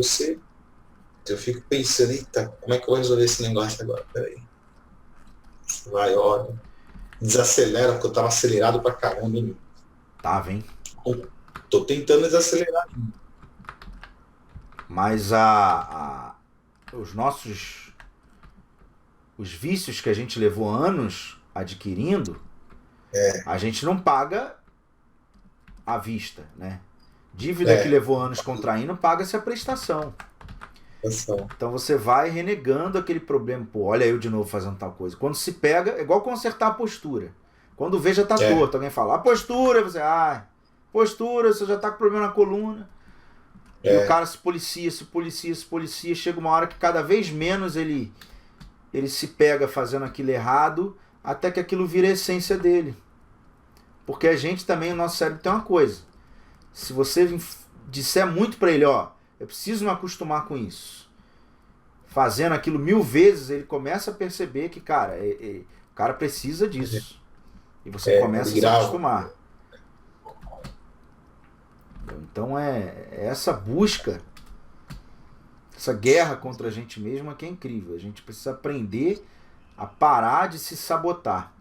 eu fico pensando, eita, como é que eu vou resolver esse negócio agora? Peraí. Vai, olha. Desacelera, porque eu tava acelerado pra caramba, hein? Tava, hein? Tô tentando desacelerar. Mas os vícios que a gente levou anos adquirindo, a gente não paga à vista, né? Dívida que levou anos contraindo, paga-se a prestação. Então você vai renegando aquele problema. Pô, olha eu de novo fazendo tal coisa. Quando se pega, é igual consertar a postura. Quando vê, já tá torto. Alguém fala, a postura, você, postura, você já tá com problema na coluna. E o cara se policia. Chega uma hora que cada vez menos ele se pega fazendo aquilo errado, até que aquilo vira a essência dele. Porque a gente também, o nosso cérebro tem uma coisa. Se você disser muito pra ele, eu preciso me acostumar com isso. Fazendo aquilo 1000 vezes, ele começa a perceber que, cara, o cara precisa disso. E você começa a se acostumar. Então essa busca, essa guerra contra a gente mesmo que é incrível. A gente precisa aprender a parar de se sabotar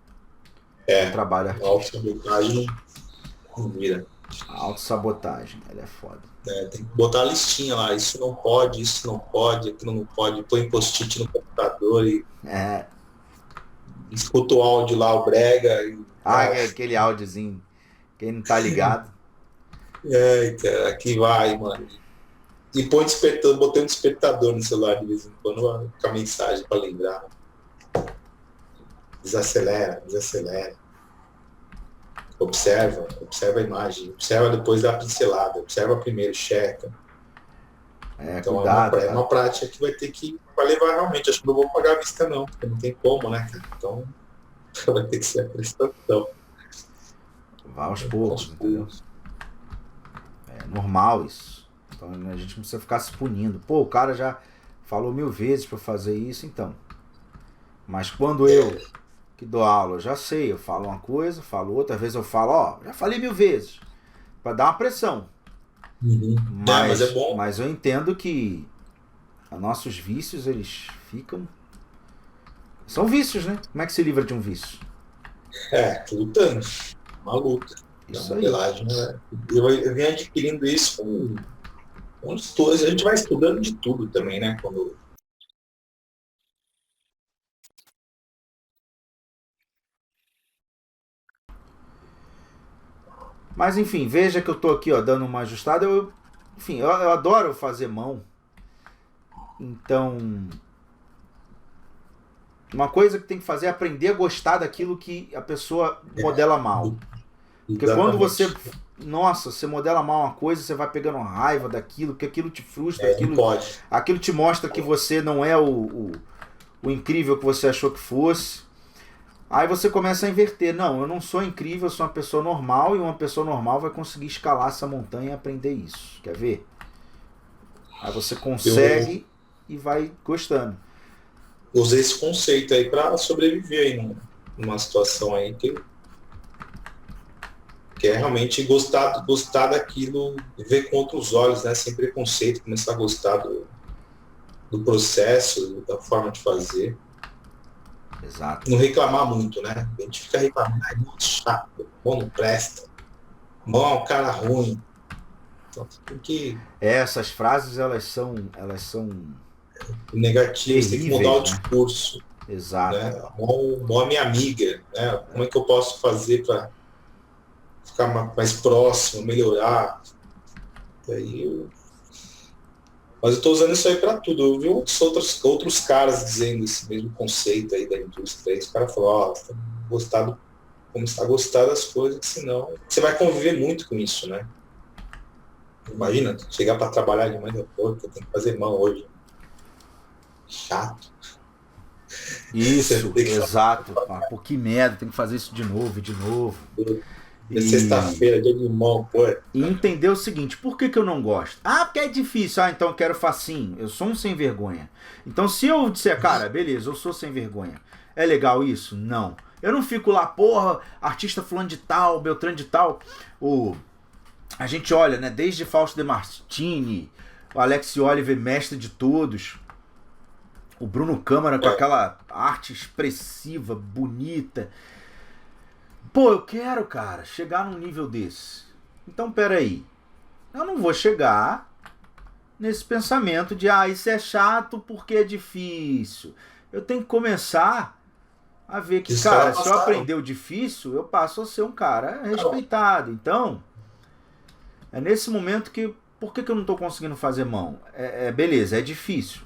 no trabalho artístico. A autossabotagem não vira. A autossabotagem, ela é foda. Tem que botar a listinha lá, isso não pode, aquilo não pode, põe post-it no computador e escuta o áudio lá, o brega. Aquele áudiozinho, quem não tá ligado. Cara, aqui vai, mano. E botei um despertador no celular de vez em quando com a mensagem para lembrar. Desacelera. Observa a imagem, observa depois da pincelada, observa primeiro, checa. Então cuidado, é uma prática que vai ter que vai levar realmente. Acho que não vou pagar a vista não, porque não tem como, né, cara? Então vai ter que ser a prestação. Vá aos poucos, entendeu? É normal isso. Então a gente não precisa ficar se punindo. Pô, o cara já falou 1000 vezes pra fazer isso, então. Mas quando eu que dou aula, eu já sei, eu falo uma coisa, falo outra, às vezes eu falo, ó, já falei 1000 vezes. Pra dar uma pressão. Mas é bom. Mas eu entendo que os nossos vícios, eles ficam... São vícios, né? Como é que se livra de um vício? Lutando. Uma luta. Isso uma aí. modelagem, né? Eu venho adquirindo isso com estudos. A gente vai estudando de tudo também, né? Quando... Mas enfim, veja que eu tô aqui, ó, dando uma ajustada. Enfim, eu adoro fazer mão. Então, uma coisa que tem que fazer é aprender a gostar daquilo que a pessoa modela mal. Porque quando você... Nossa, você modela mal uma coisa, você vai pegando raiva daquilo, que aquilo te frustra, aquilo te mostra que você não é o incrível que você achou que fosse. Aí você começa a inverter. Não, eu não sou incrível, eu sou uma pessoa normal, e uma pessoa normal vai conseguir escalar essa montanha e aprender isso. Quer ver? Aí você consegue e vai gostando. Usei esse conceito aí para sobreviver aí numa situação aí que é realmente gostar daquilo, ver com outros olhos, né? Sem preconceito, começar a gostar do processo, da forma de fazer. Exato. Não reclamar muito, né? A gente fica reclamando, é muito chato, bom não presta, bom é um cara ruim. Então tem que... Essas frases, elas são negativas, tem que mudar o né? discurso. Exato. Né? Bom é minha amiga, né? Como é que eu posso fazer para ficar mais próximo, melhorar? Mas eu estou usando isso aí para tudo. Eu vi outros caras dizendo esse mesmo conceito aí da indústria. Aí os caras falaram, começar a gostar das coisas, senão você vai conviver muito com isso, né? Imagina, chegar para trabalhar de manhã, pô, eu tenho que fazer mão hoje. Chato. Isso, exato. Pô, que merda, tem que fazer isso de novo. É sexta-feira, dia de mão, pô. E entender o seguinte, por que eu não gosto? Ah, porque é difícil. Ah, então eu quero facinho. Eu sou um sem vergonha. Então se eu disser, cara, beleza, eu sou sem vergonha. É legal isso? Não. Eu não fico lá, porra, artista fulano de tal, Beltrano de tal. A gente olha, né, desde Fausto De Martini, o Alex Oliver, mestre de todos, o Bruno Câmara com aquela arte expressiva, bonita. Pô, eu quero, cara, chegar num nível desse. Então, peraí. Eu não vou chegar nesse pensamento de, isso é chato porque é difícil. Eu tenho que começar a ver que, cara, se eu aprender o difícil, eu passo a ser um cara respeitado. Então, é nesse momento que... Por que eu não tô conseguindo fazer mão? Beleza, é difícil.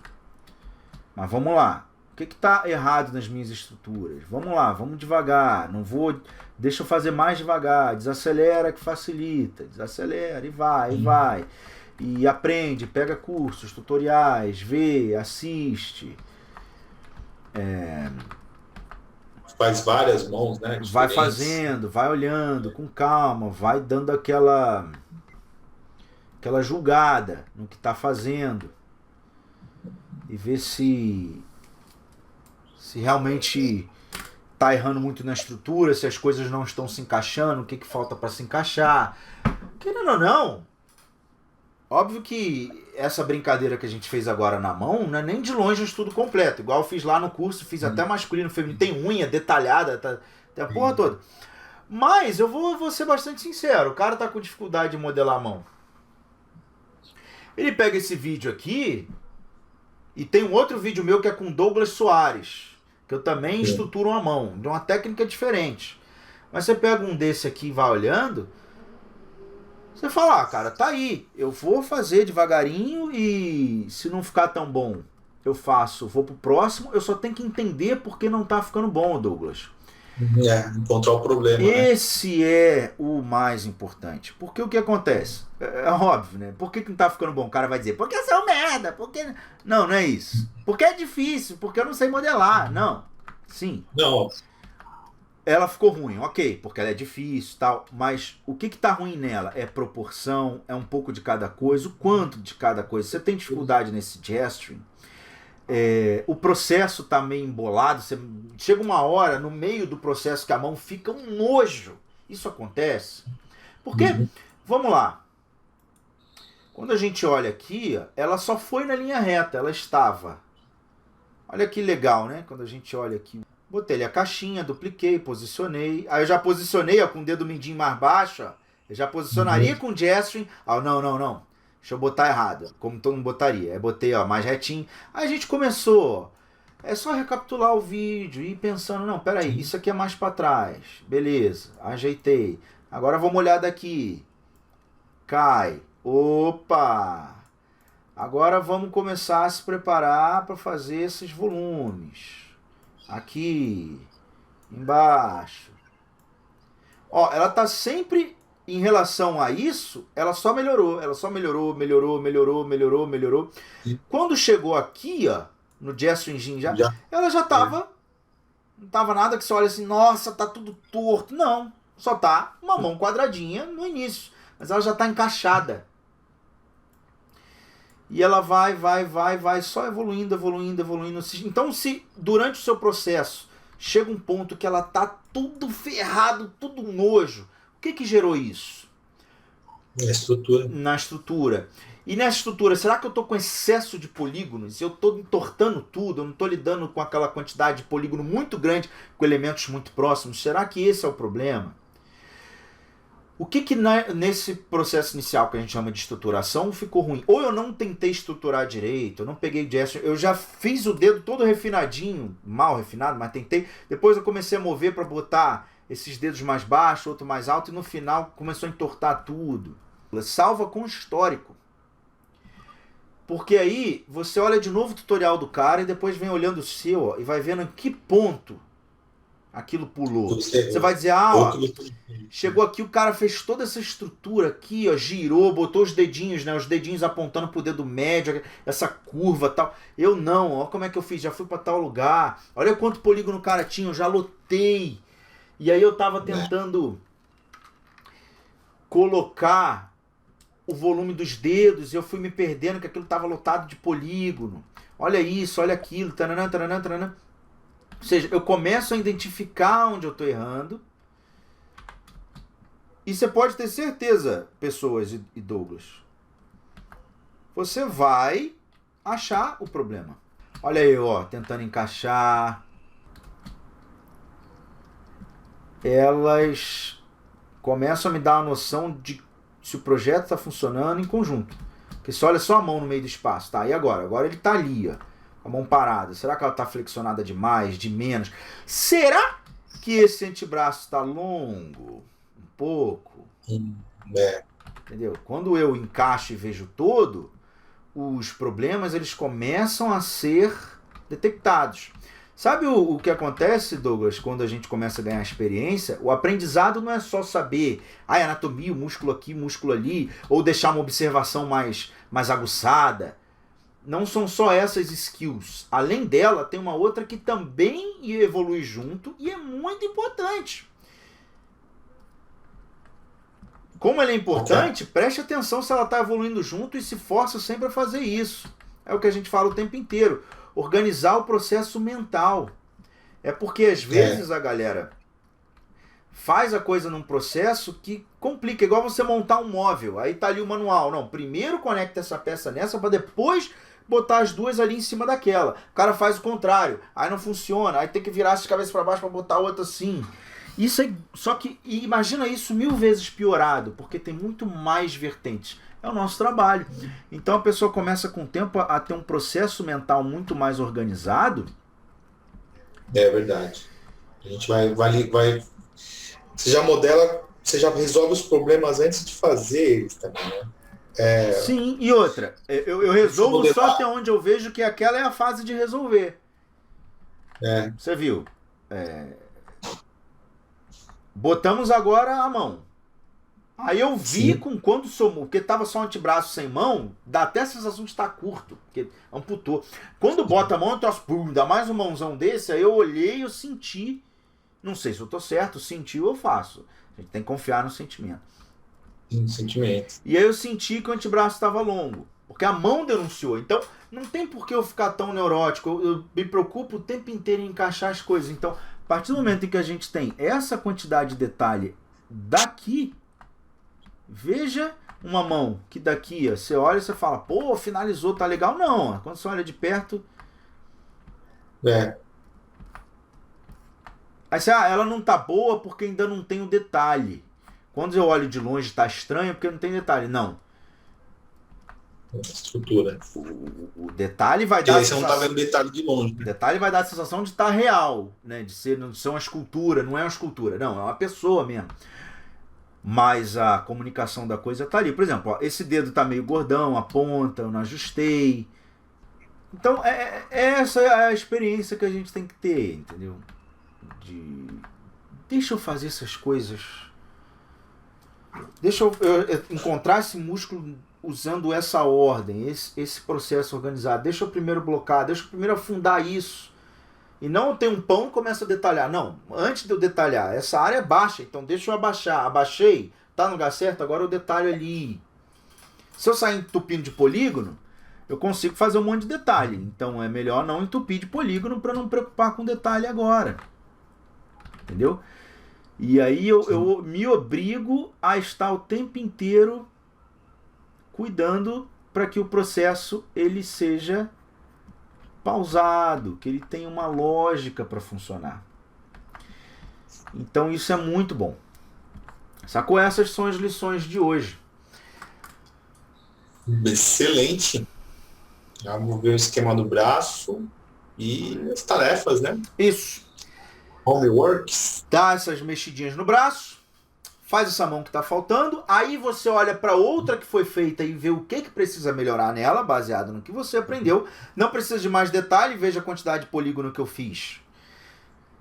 Mas vamos lá. O que tá errado nas minhas estruturas? Vamos lá, vamos devagar. Não vou... Deixa eu fazer mais devagar. Desacelera que facilita. Desacelera e vai. E aprende, pega cursos, tutoriais, vê, assiste. Faz várias mãos, né? Vai fazendo, vai olhando com calma, vai dando aquela julgada no que tá fazendo. E ver se realmente tá errando muito na estrutura, se as coisas não estão se encaixando, o que falta para se encaixar. Querendo ou não, óbvio que essa brincadeira que a gente fez agora na mão não é nem de longe um estudo completo. Igual eu fiz lá no curso, fiz até masculino, feminino, tem unha detalhada, tem a porra toda. Mas eu vou ser bastante sincero, o cara tá com dificuldade de modelar a mão. Ele pega esse vídeo aqui, e tem um outro vídeo meu que é com Douglas Soares, que eu também estruturo a mão, de uma técnica diferente. Mas você pega um desse aqui e vai olhando, você fala, cara, tá aí, eu vou fazer devagarinho e se não ficar tão bom, vou pro próximo, eu só tenho que entender porque não tá ficando bom, Douglas. Encontrar o problema, né? Esse é o mais importante. Porque o que acontece? É óbvio, né? Por que não tá ficando bom? O cara vai dizer, porque eu sou um merda, porque... Não, não é isso. Porque é difícil, porque eu não sei modelar. Não. Sim. Não, Ela ficou ruim, ok, porque ela é difícil e tal, mas o que tá ruim nela? É proporção, é um pouco de cada coisa, o quanto de cada coisa. Você tem dificuldade nesse gesturing, o processo tá meio embolado, você chega uma hora no meio do processo que a mão fica um nojo. Isso acontece. Porque, vamos lá, quando a gente olha aqui, ela só foi na linha reta, ela estava. Olha que legal, né? Quando a gente olha aqui, botei ali a caixinha, dupliquei, posicionei. Aí eu já posicionei ó, com o dedo mindinho mais baixo, ó. Eu já posicionaria com o gesturing. Ah, não, não, não. Deixa eu botar errado, como todo mundo botaria. Aí botei ó, mais retinho. Aí a gente começou. É só recapitular o vídeo e ir pensando, não, peraí, isso aqui é mais para trás. Beleza, ajeitei. Agora vamos olhar daqui. Cai. Opa! Agora vamos começar a se preparar para fazer esses volumes. Aqui, embaixo. Ó, ela tá sempre em relação a isso, ela só melhorou, melhorou. Quando chegou aqui, ó, no Gesturing Engine já, ela já tava, não tava nada que você olha assim, nossa, tá tudo torto. Não, só tá uma mão quadradinha no início, mas ela já tá encaixada. E ela vai, só evoluindo. Então, se durante o seu processo chega um ponto que ela tá tudo ferrado, tudo nojo, o que gerou isso? Na estrutura. Na estrutura. E nessa estrutura, será que eu tô com excesso de polígonos? Eu tô entortando tudo, eu não tô lidando com aquela quantidade de polígono muito grande, com elementos muito próximos? Será que esse é o problema? O que nesse processo inicial que a gente chama de estruturação ficou ruim? Ou eu não tentei estruturar direito, eu não peguei gesturing, eu já fiz o dedo todo refinadinho, mal refinado, mas tentei. Depois eu comecei a mover para botar esses dedos mais baixos, outro mais alto, e no final começou a entortar tudo. Salva com histórico. Porque aí você olha de novo o tutorial do cara e depois vem olhando o seu ó, e vai vendo em que ponto aquilo pulou. Você vai dizer, ah, ó, chegou aqui, o cara fez toda essa estrutura aqui, ó, girou, botou os dedinhos, né, os dedinhos apontando pro dedo médio, essa curva tal. Eu não, ó como é que eu fiz, já fui para tal lugar. Olha quanto polígono o cara tinha, eu já lotei. E aí eu tava tentando colocar o volume dos dedos e eu fui me perdendo que aquilo tava lotado de polígono. Olha isso, olha aquilo, taranã, taranã, taranã. Ou seja, eu começo a identificar onde eu estou errando. E você pode ter certeza, pessoas e Douglas, você vai achar o problema. Olha aí, ó, tentando encaixar. Elas começam a me dar uma noção de se o projeto está funcionando em conjunto. Porque você olha só a mão no meio do espaço, tá? E agora? Agora ele está ali, ó. A mão parada. Será que ela está flexionada demais, de menos? Será que esse antebraço está longo? Um pouco? Entendeu? Quando eu encaixo e vejo todo, os problemas eles começam a ser detectados. Sabe o que acontece, Douglas, quando a gente começa a ganhar experiência? O aprendizado não é só saber a anatomia, o músculo aqui, o músculo ali, ou deixar uma observação mais aguçada. Não são só essas skills. Além dela, tem uma outra que também evolui junto e é muito importante. Como ela é importante, preste atenção se ela está evoluindo junto e se força sempre a fazer isso. É o que a gente fala o tempo inteiro. Organizar o processo mental. É porque às vezes a galera faz a coisa num processo que complica. Igual você montar um móvel. Aí tá ali o manual. Não, primeiro conecta essa peça nessa para depois botar as duas ali em cima daquela. O cara faz o contrário. Aí não funciona. Aí tem que virar as cabeças para baixo para botar a outra assim. Isso é, só que imagina isso 1000 vezes piorado, porque tem muito mais vertentes. É o nosso trabalho. Então a pessoa começa com o tempo a ter um processo mental muito mais organizado. É verdade. A gente vai você já modela, você já resolve os problemas antes de fazer eles também, né? Sim, e outra, eu resolvo só até onde eu vejo que aquela é a fase de resolver. Você viu? botamos agora a mão. Aí eu vi Sim. com quando somou, porque tava só antebraço sem mão, dá até a sensação de estar curto, porque amputou. Quando bota a mão, eu troço, pum, dá mais um mãozão desse, aí eu olhei e eu senti, não sei se eu tô certo, senti ou eu faço. A gente tem que confiar no sentimento. Sentimento. E aí eu senti que o antebraço estava longo, porque a mão denunciou. Então, não tem por que eu ficar tão neurótico, eu me preocupo o tempo inteiro em encaixar as coisas. Então, a partir do momento em que a gente tem essa quantidade de detalhe daqui, veja uma mão que daqui você olha e você fala, pô, finalizou, tá legal. Não, quando você olha de perto, É. aí você, ela não tá boa porque ainda não tem o detalhe. Quando eu olho de longe tá estranho porque não tem detalhe. Não, Estrutura. o detalhe vai E dar a aí você não tá sensação, vendo detalhe de longe, o né? detalhe vai dar a sensação de estar real, né? De ser, não ser uma escultura, não é uma escultura, não, é uma pessoa mesmo. Mas a comunicação da coisa tá ali. Por exemplo, ó, esse dedo tá meio gordão, a ponta, eu não ajustei. Então, essa é a experiência que a gente tem que ter, entendeu? Deixa eu fazer essas coisas. Deixa eu encontrar esse músculo usando essa ordem, esse processo organizado. Deixa eu primeiro blocar, deixa eu primeiro afundar isso. E não tem um pão e começa a detalhar. Não, antes de eu detalhar, essa área é baixa, então deixa eu abaixar. Abaixei, tá no lugar certo, agora eu detalho ali. Se eu sair entupindo de polígono, eu consigo fazer um monte de detalhe. Então é melhor não entupir de polígono para não me preocupar com detalhe agora. Entendeu? E aí eu me obrigo a estar o tempo inteiro cuidando para que o processo ele seja pausado, que ele tenha uma lógica para funcionar. Então isso é muito bom. Sacou? Essas são as lições de hoje. Excelente. Já vou ver o esquema do braço e as tarefas, né? Isso. Homeworks. Dá essas mexidinhas no braço, faz essa mão que está faltando, aí você olha para outra que foi feita e vê o que precisa melhorar nela, baseado no que você aprendeu. Não precisa de mais detalhe, veja a quantidade de polígono que eu fiz.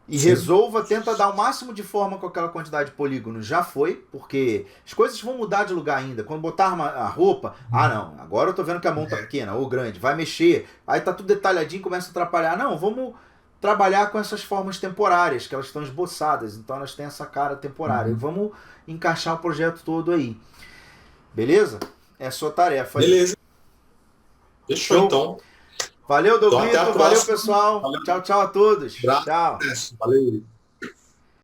E Sim. resolva, tenta dar o máximo de forma com aquela quantidade de polígono. Já foi, porque as coisas vão mudar de lugar ainda. Quando botar a roupa, não, agora eu tô vendo que a mão tá pequena ou grande, vai mexer, aí tá tudo detalhadinho, começa a atrapalhar. Não, vamos trabalhar com essas formas temporárias, que elas estão esboçadas, então elas têm essa cara temporária. E vamos encaixar o projeto todo aí. Beleza? É a sua tarefa aí. Beleza. Fechou, Show. então. Valeu, Então, até a Doglito. Valeu, próxima. pessoal. Valeu. Tchau, tchau a todos. Abraço. Tchau. Valeu.